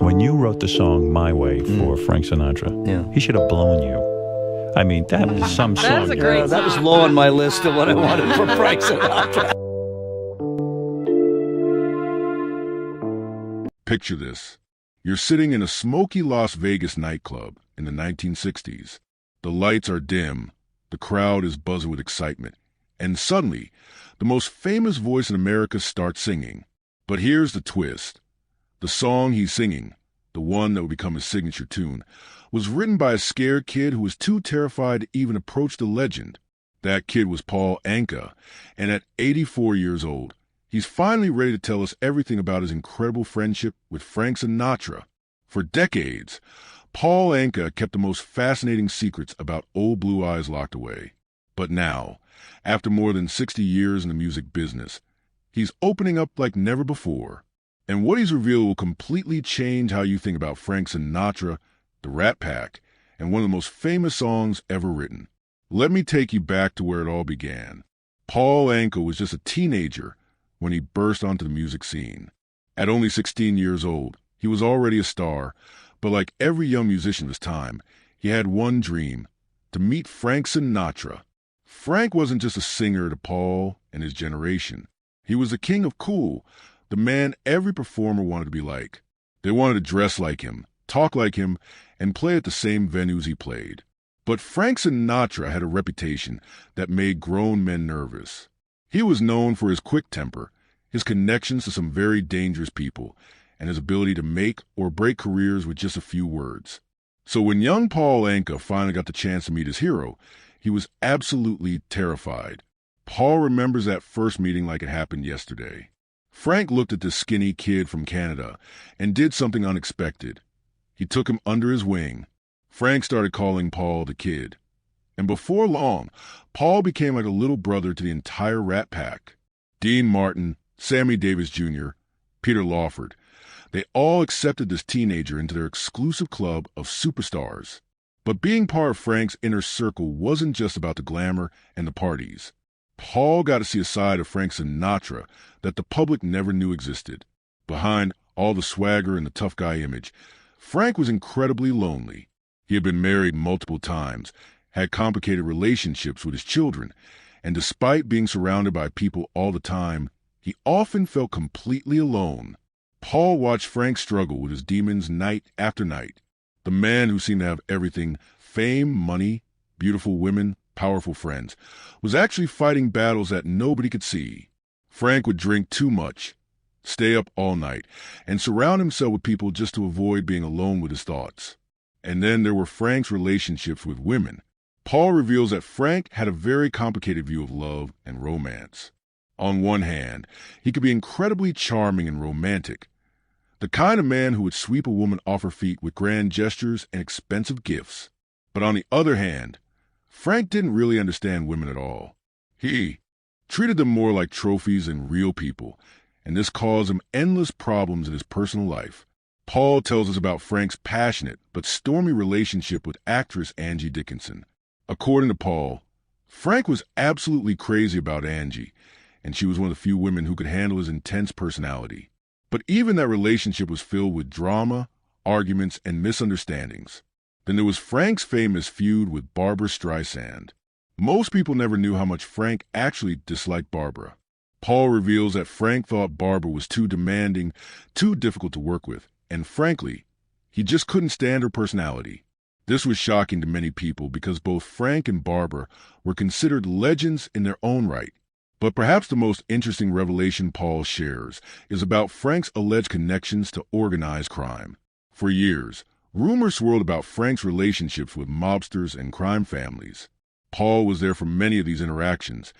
When you wrote the song My Way for Frank Sinatra, Yeah. he should have blown you. I mean, that was some That song. is a great That was song. low on my list of what I wanted from Frank Sinatra. Picture this. You're sitting in a smoky Las Vegas nightclub in the 1960s. The lights are dim, the crowd is buzzing with excitement, and suddenly, the most famous voice in America starts singing. But here's the twist. The song he's singing, the one that would become his signature tune, was written by a scared kid who was too terrified to even approach the legend. That kid was Paul Anka, and at 84 years old, he's finally ready to tell us everything about his incredible friendship with Frank Sinatra. For decades, Paul Anka kept the most fascinating secrets about Old Blue Eyes locked away. But now, after more than 60 years in the music business, he's opening up like never before. And what he's revealed will completely change how you think about Frank Sinatra, the Rat Pack, and one of the most famous songs ever written. Let me take you back to where it all began. Paul Anka was just a teenager when he burst onto the music scene. At only 16 years old, he was already a star, but like every young musician of his time, he had one dream: to meet Frank Sinatra. Frank wasn't just a singer to Paul and his generation. He was the king of cool, the man every performer wanted to be like. They wanted to dress like him, talk like him, and play at the same venues he played. But Frank Sinatra had a reputation that made grown men nervous. He was known for his quick temper, his connections to some very dangerous people, and his ability to make or break careers with just a few words. So when young Paul Anka finally got the chance to meet his hero, he was absolutely terrified. Paul remembers that first meeting like it happened yesterday. Frank looked at this skinny kid from Canada and did something unexpected. He took him under his wing. Frank started calling Paul the Kid. And before long, Paul became like a little brother to the entire Rat Pack. Dean Martin, Sammy Davis Jr., Peter Lawford, they all accepted this teenager into their exclusive club of superstars. But being part of Frank's inner circle wasn't just about the glamour and the parties. Paul got to see a side of Frank Sinatra that the public never knew existed. Behind all the swagger and the tough guy image, Frank was incredibly lonely. He had been married multiple times, had complicated relationships with his children, and despite being surrounded by people all the time, he often felt completely alone. Paul watched Frank struggle with his demons night after night. The man who seemed to have everything, fame, money, beautiful women, powerful friends, was actually fighting battles that nobody could see. Frank would drink too much, stay up all night, and surround himself with people just to avoid being alone with his thoughts. And then there were Frank's relationships with women. Paul reveals that Frank had a very complicated view of love and romance. On one hand, he could be incredibly charming and romantic, the kind of man who would sweep a woman off her feet with grand gestures and expensive gifts. But on the other hand, Frank didn't really understand women at all. He treated them more like trophies than real people, and this caused him endless problems in his personal life. Paul tells us about Frank's passionate but stormy relationship with actress Angie Dickinson. According to Paul, Frank was absolutely crazy about Angie, and she was one of the few women who could handle his intense personality. But even that relationship was filled with drama, arguments, and misunderstandings. Then there was Frank's famous feud with Barbra Streisand. Most people never knew how much Frank actually disliked Barbra. Paul reveals that Frank thought Barbra was too demanding, too difficult to work with, and frankly, he just couldn't stand her personality. This was shocking to many people because both Frank and Barbra were considered legends in their own right. But perhaps the most interesting revelation Paul shares is about Frank's alleged connections to organized crime. For years, rumors swirled about Frank's relationships with mobsters and crime families. Paul was there for many of these interactions,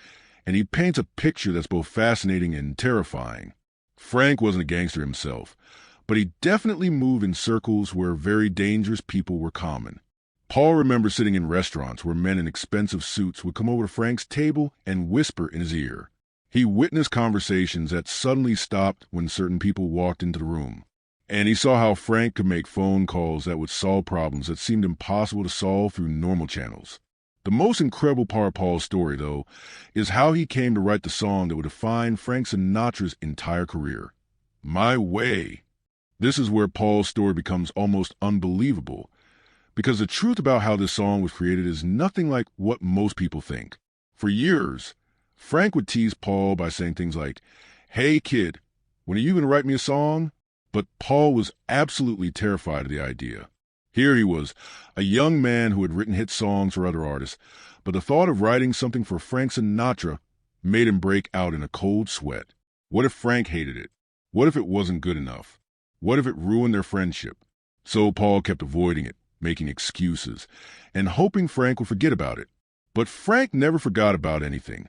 and he paints a picture that's both fascinating and terrifying. Frank wasn't a gangster himself, but he definitely moved in circles where very dangerous people were common. Paul remembers sitting in restaurants where men in expensive suits would come over to Frank's table and whisper in his ear. He witnessed conversations that suddenly stopped when certain people walked into the room. And he saw how Frank could make phone calls that would solve problems that seemed impossible to solve through normal channels. The most incredible part of Paul's story, though, is how he came to write the song that would define Frank Sinatra's entire career. My Way. This is where Paul's story becomes almost unbelievable, because the truth about how this song was created is nothing like what most people think. For years, Frank would tease Paul by saying things like, "Hey kid, when are you going to write me a song?" But Paul was absolutely terrified of the idea. Here he was, a young man who had written hit songs for other artists, but the thought of writing something for Frank Sinatra made him break out in a cold sweat. What if Frank hated it? What if it wasn't good enough? What if it ruined their friendship? So Paul kept avoiding it, making excuses, and hoping Frank would forget about it. But Frank never forgot about anything,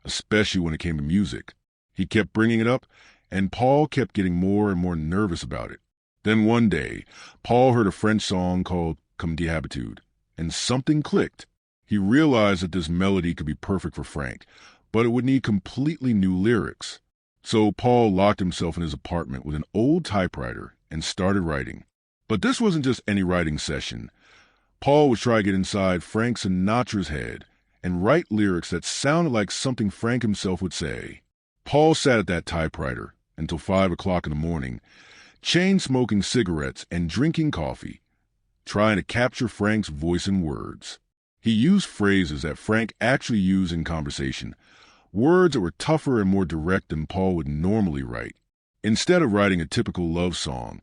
especially when it came to music. He kept bringing it up, and Paul kept getting more and more nervous about it. Then one day, Paul heard a French song called Comme d'habitude, and something clicked. He realized that this melody could be perfect for Frank, but it would need completely new lyrics. So Paul locked himself in his apartment with an old typewriter and started writing. But this wasn't just any writing session. Paul would try to get inside Frank Sinatra's head and write lyrics that sounded like something Frank himself would say. Paul sat at that typewriter until 5 o'clock in the morning, chain-smoking cigarettes and drinking coffee, trying to capture Frank's voice and words. He used phrases that Frank actually used in conversation, words that were tougher and more direct than Paul would normally write. Instead of writing a typical love song,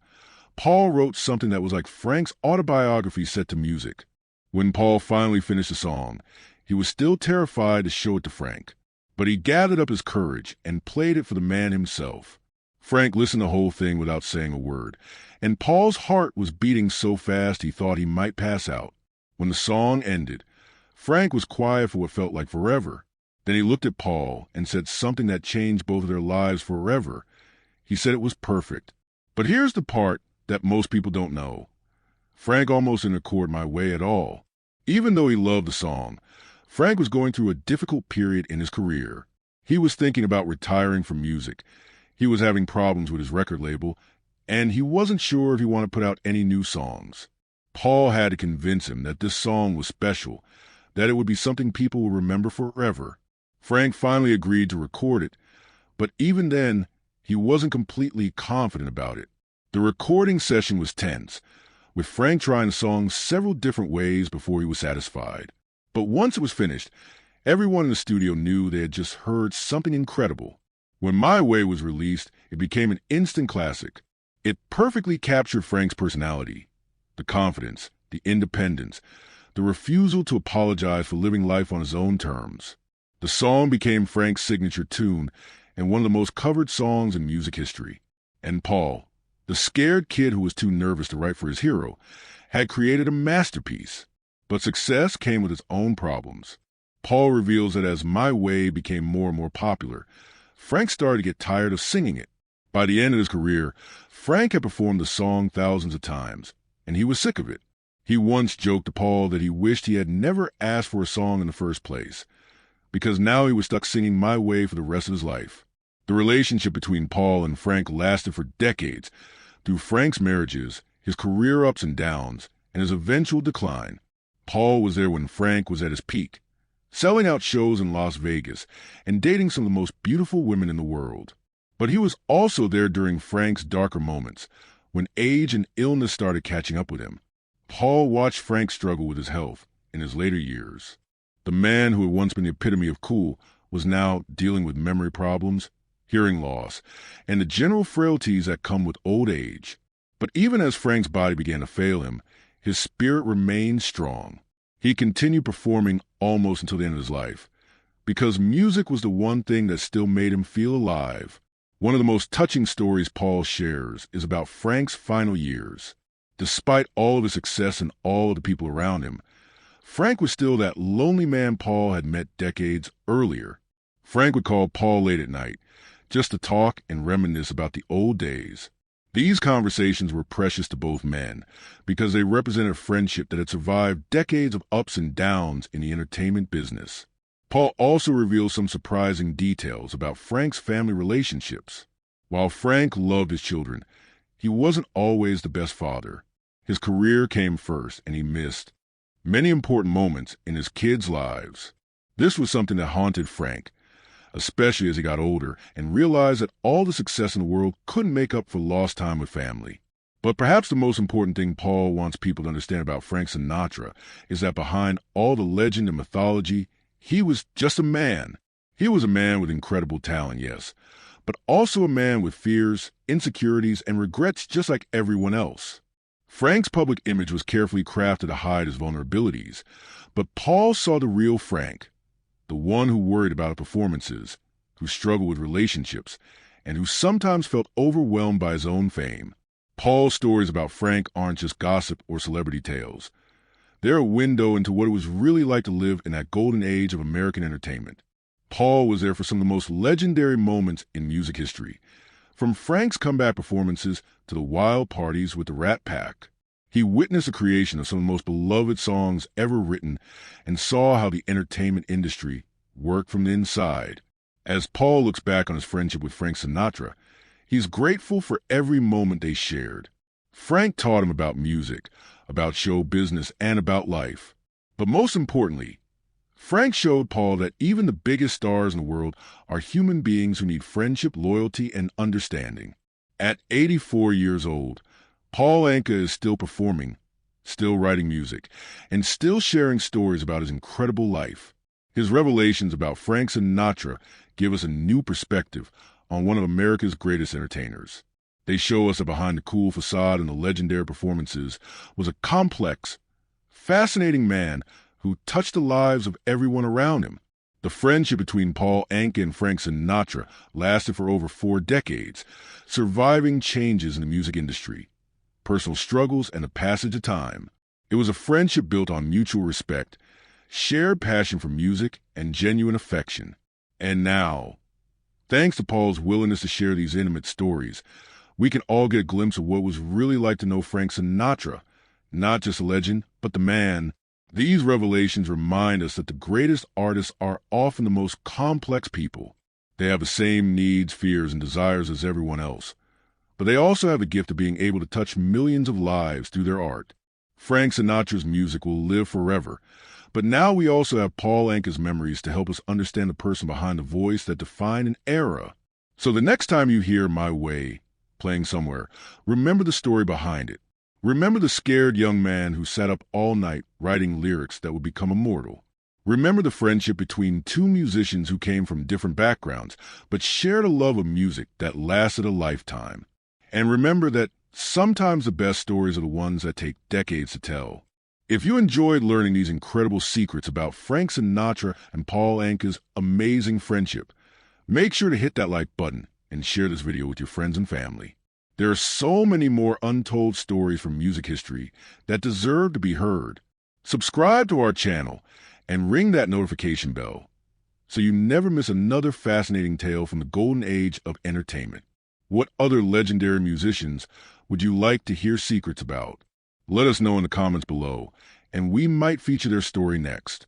Paul wrote something that was like Frank's autobiography set to music. When Paul finally finished the song, he was still terrified to show it to Frank, but he gathered up his courage and played it for the man himself. Frank listened to the whole thing without saying a word, and Paul's heart was beating so fast he thought he might pass out. When the song ended, Frank was quiet for what felt like forever. Then he looked at Paul and said something that changed both of their lives forever. He said it was perfect. But here's the part that most people don't know. Frank almost didn't record My Way at all. Even though he loved the song, Frank was going through a difficult period in his career. He was thinking about retiring from music. He was having problems with his record label, and he wasn't sure if he wanted to put out any new songs. Paul had to convince him that this song was special, that it would be something people would remember forever. Frank finally agreed to record it, but even then, he wasn't completely confident about it. The recording session was tense, with Frank trying the song several different ways before he was satisfied. But once it was finished, everyone in the studio knew they had just heard something incredible. When My Way was released, it became an instant classic. It perfectly captured Frank's personality, the confidence, the independence, the refusal to apologize for living life on his own terms. The song became Frank's signature tune and one of the most covered songs in music history. And Paul, the scared kid who was too nervous to write for his hero, had created a masterpiece. But success came with its own problems. Paul reveals that as My Way became more and more popular, Frank started to get tired of singing it. By the end of his career, Frank had performed the song thousands of times, and he was sick of it. He once joked to Paul that he wished he had never asked for a song in the first place, because now he was stuck singing My Way for the rest of his life. The relationship between Paul and Frank lasted for decades, through Frank's marriages, his career ups and downs, and his eventual decline. Paul was there when Frank was at his peak, selling out shows in Las Vegas and dating some of the most beautiful women in the world. But he was also there during Frank's darker moments, when age and illness started catching up with him. Paul watched Frank struggle with his health in his later years. The man who had once been the epitome of cool was now dealing with memory problems, hearing loss, and the general frailties that come with old age. But even as Frank's body began to fail him, his spirit remained strong. He continued performing almost until the end of his life, because music was the one thing that still made him feel alive. One of the most touching stories Paul shares is about Frank's final years. Despite all of his success and all of the people around him, Frank was still that lonely man Paul had met decades earlier. Frank would call Paul late at night, just to talk and reminisce about the old days. These conversations were precious to both men because they represented a friendship that had survived decades of ups and downs in the entertainment business. Paul also reveals some surprising details about Frank's family relationships. While Frank loved his children, he wasn't always the best father. His career came first, and he missed many important moments in his kids' lives. This was something that haunted Frank, especially as he got older and realized that all the success in the world couldn't make up for lost time with family. But perhaps the most important thing Paul wants people to understand about Frank Sinatra is that behind all the legend and mythology, he was just a man. He was a man with incredible talent, yes, but also a man with fears, insecurities, and regrets just like everyone else. Frank's public image was carefully crafted to hide his vulnerabilities, but Paul saw the real Frank, the one who worried about performances, who struggled with relationships, and who sometimes felt overwhelmed by his own fame. Paul's stories about Frank aren't just gossip or celebrity tales. They're a window into what it was really like to live in that golden age of American entertainment. Paul was there for some of the most legendary moments in music history, from Frank's comeback performances to the wild parties with the Rat Pack. He witnessed the creation of some of the most beloved songs ever written and saw how the entertainment industry worked from the inside. As Paul looks back on his friendship with Frank Sinatra, he's grateful for every moment they shared. Frank taught him about music, about show business, and about life. But most importantly, Frank showed Paul that even the biggest stars in the world are human beings who need friendship, loyalty, and understanding. At 84 years old, Paul Anka is still performing, still writing music, and still sharing stories about his incredible life. His revelations about Frank Sinatra give us a new perspective on one of America's greatest entertainers. They show us that behind the cool facade and the legendary performances was a complex, fascinating man who touched the lives of everyone around him. The friendship between Paul Anka and Frank Sinatra lasted for over 4 decades, surviving changes in the music industry, personal struggles, and the passage of time. It was a friendship built on mutual respect, shared passion for music, and genuine affection. And now, thanks to Paul's willingness to share these intimate stories, we can all get a glimpse of what it was really like to know Frank Sinatra, not just a legend, but the man. These revelations remind us that the greatest artists are often the most complex people. They have the same needs, fears, and desires as everyone else, but they also have the gift of being able to touch millions of lives through their art. Frank Sinatra's music will live forever, but now we also have Paul Anka's memories to help us understand the person behind the voice that defined an era. So the next time you hear My Way playing somewhere, remember the story behind it. Remember the scared young man who sat up all night writing lyrics that would become immortal. Remember the friendship between 2 musicians who came from different backgrounds, but shared a love of music that lasted a lifetime. And remember that sometimes the best stories are the ones that take decades to tell. If you enjoyed learning these incredible secrets about Frank Sinatra and Paul Anka's amazing friendship, make sure to hit that like button and share this video with your friends and family. There are so many more untold stories from music history that deserve to be heard. Subscribe to our channel and ring that notification bell so you never miss another fascinating tale from the golden age of entertainment. What other legendary musicians would you like to hear secrets about? Let us know in the comments below, and we might feature their story next.